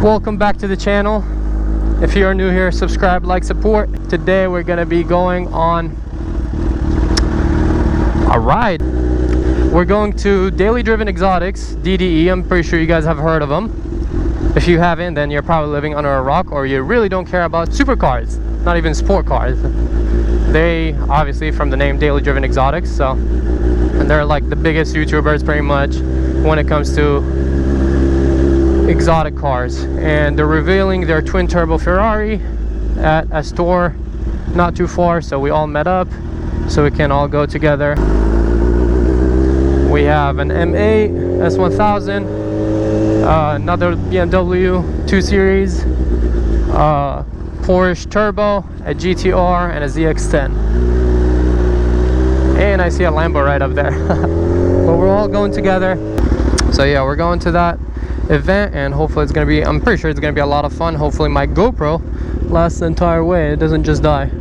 Welcome back to the channel. If you are new here, subscribe, like, support. Today we're gonna be going on a ride. We're going to Daily Driven Exotics, DDE. I'm pretty sure you guys have heard of them. If you haven't, then you're probably living under a rock, or you really don't care about supercars, not even sport cars. They obviously, from the name, Daily Driven Exotics, so, and they're like the biggest YouTubers pretty much when it comes to exotic cars. And they're revealing their twin turbo Ferrari at a store not too far, so we all met up so we can all go together. We have an M8 S1000, another BMW 2 Series, Porsche Turbo, a GTR, and a ZX-10. And I see a Lambo right up there. But we're all going together. So yeah, we're going to that event, and hopefully it's gonna be, I'm pretty sure it's gonna be a lot of fun. Hopefully my GoPro lasts the entire way, it doesn't just die.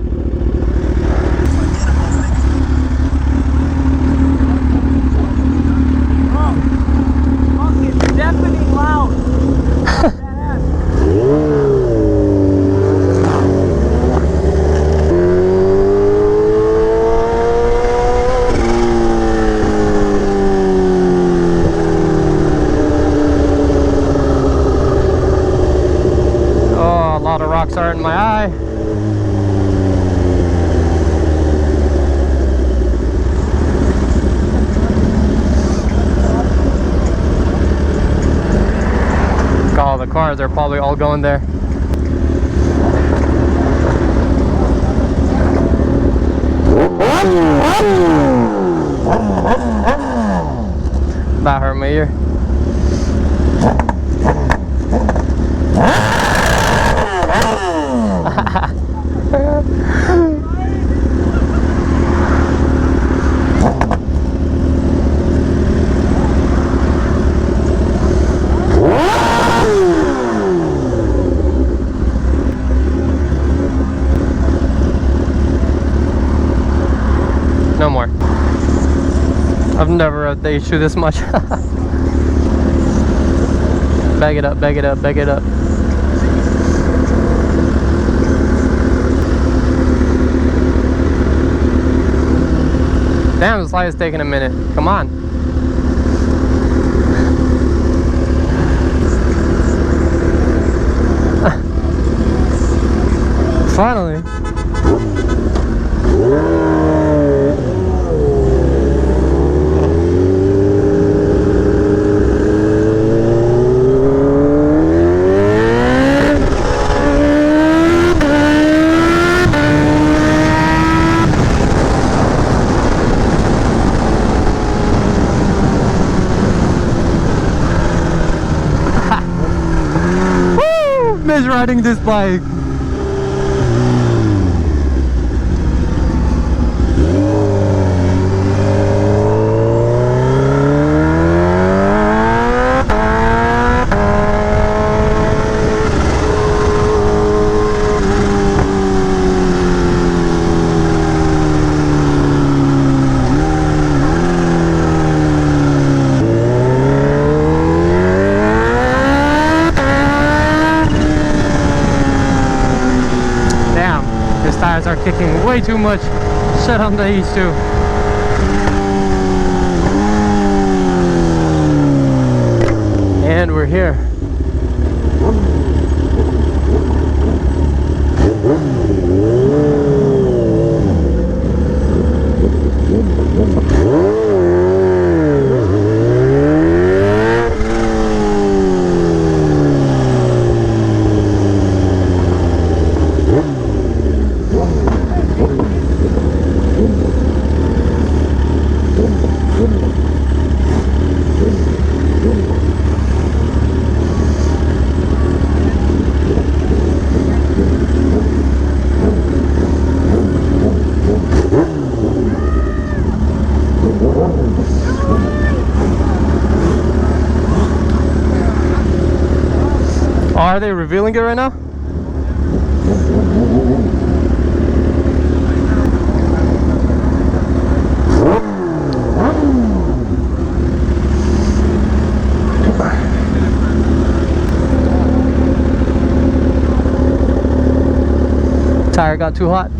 Rocks are in my eye. Oh, the cars are probably all going there. That hurt my ear. No more. I've never had the issue this much. Bag it up, bag it up, bag it up. Damn, this light is taking a minute. Come on. Finally. Riding this bike. Tires are kicking way too much. Shut on the E2. And we're here. Are they revealing it right now? got too hot.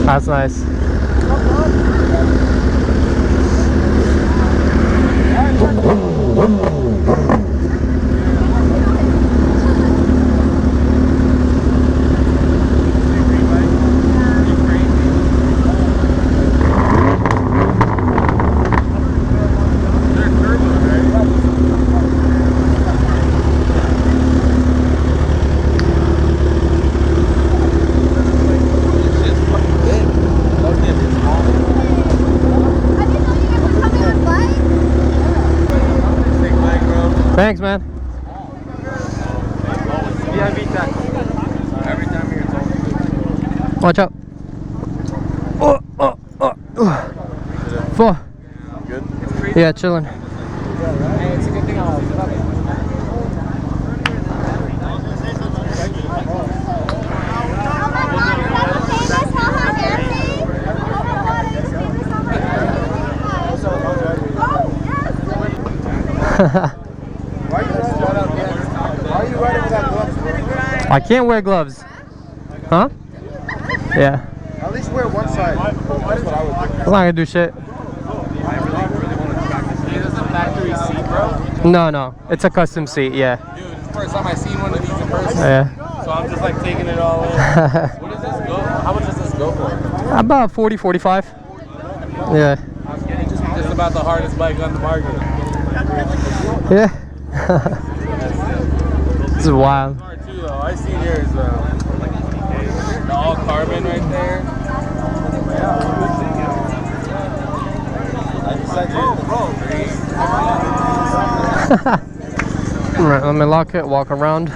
That's nice. Thanks, man. Every time you're told. Watch out. Oh, oh, oh. Four. Good? Yeah, chilling. Hey, it's a good thing I'll put up. Why are you riding without gloves, bro? I can't wear gloves. Huh? Yeah. At least wear one side. That's what I would do. I'm not gonna do shit. I really want to practice. Is this a factory seat, bro? No. It's a custom seat, yeah. Dude, it's the first time I've seen one of these in person. Yeah. So I'm just like taking it all in. What does this go? How much does this go for? About 40, 45. Yeah. It's just about the hardest bike on the market. Yeah. This is wild. Hard too, though. I seen yours. The all carbon right there. Alright, let me lock it, walk around.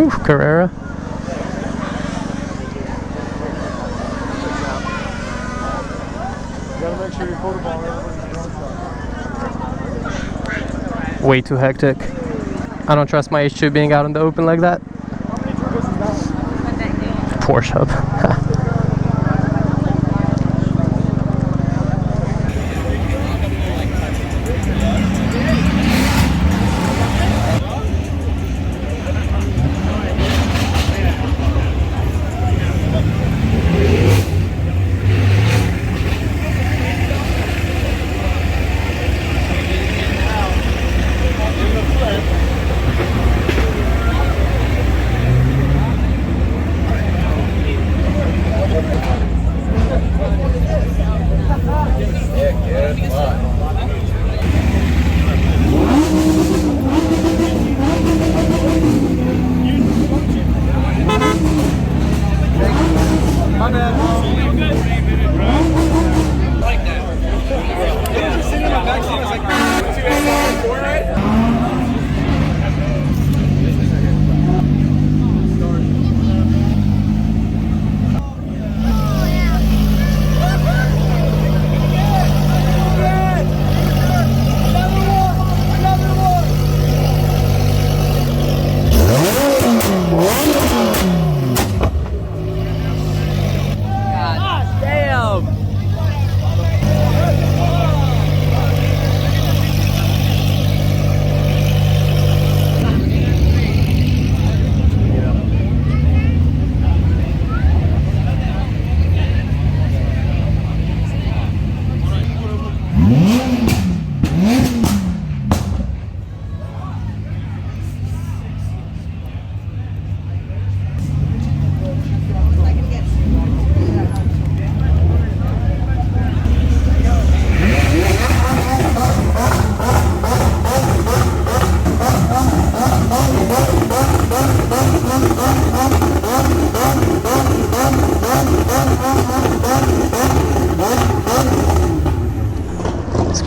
Oof, Carrera. Way too hectic. I don't trust my H2 being out in the open like that. Porsche hub.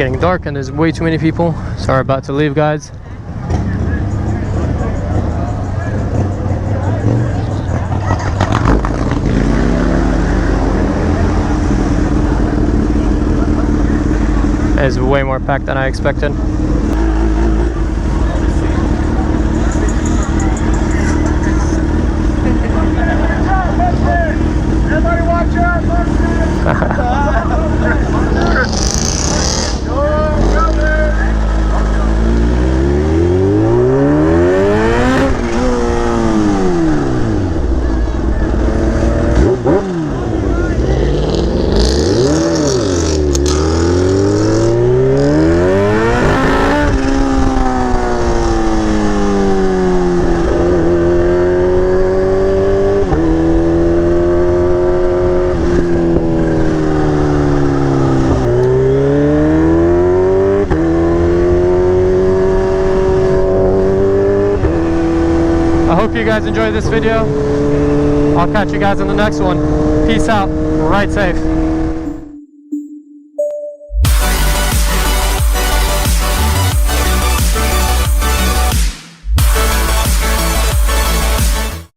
getting dark and there's way too many people, so we're about to leave, guys. It's way more packed than I expected. Everybody watch out! I hope you guys enjoyed this video. I'll catch you guys in the next one. Peace out. Ride safe.